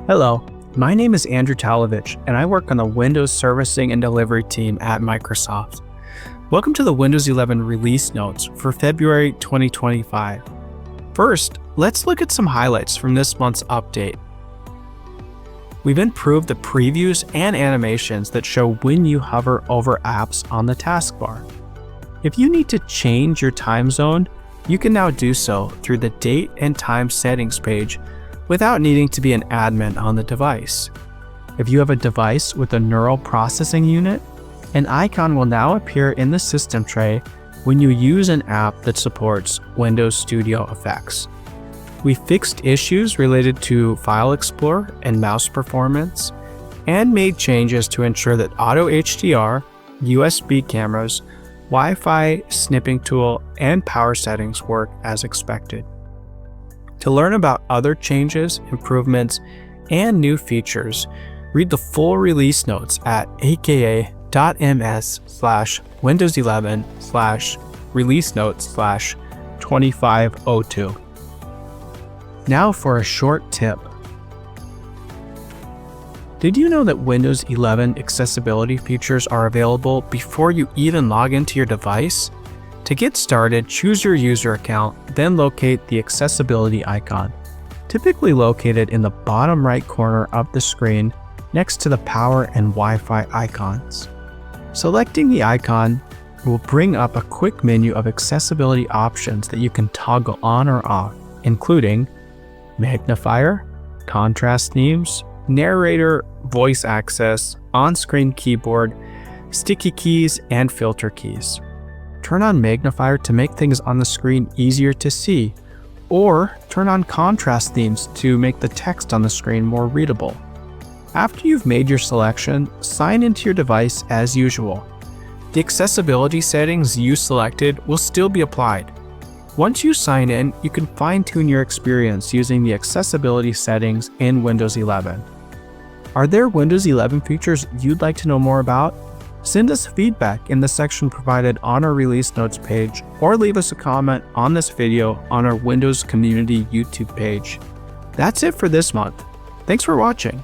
Hello, my name is Andrew Talovich, and I work on the Windows Servicing and Delivery team at Microsoft. Welcome to the Windows 11 release notes for February 2025. First, let's look at some highlights from this month's update. We've improved the previews and animations that show when you hover over apps on the taskbar. If you need to change your time zone, you can now do so through the Date and Time Settings page without needing to be an admin on the device. If you have a device with a neural processing unit, an icon will now appear in the system tray when you use an app that supports Windows Studio effects. We fixed issues related to File Explorer and mouse performance, and made changes to ensure that Auto HDR, USB cameras, Wi-Fi snipping tool, and power settings work as expected. To learn about other changes, improvements, and new features, read the full release notes at aka.ms/windows11/release notes/2502. Now for a short tip. Did you know that Windows 11 accessibility features are available before you even log into your device? To get started, choose your user account, then locate the accessibility icon, typically located in the bottom right corner of the screen next to the power and Wi-Fi icons. Selecting the icon will bring up a quick menu of accessibility options that you can toggle on or off, including magnifier, contrast themes, narrator, voice access, on-screen keyboard, sticky keys, and filter keys. Turn on magnifier to make things on the screen easier to see, or turn on contrast themes to make the text on the screen more readable. After you've made your selection, sign into your device as usual. The accessibility settings you selected will still be applied. Once you sign in, you can fine-tune your experience using the accessibility settings in Windows 11. Are there Windows 11 features you'd like to know more about? Send us feedback in the section provided on our release notes page, or leave us a comment on this video on our Windows Community YouTube page. That's it for this month. Thanks for watching.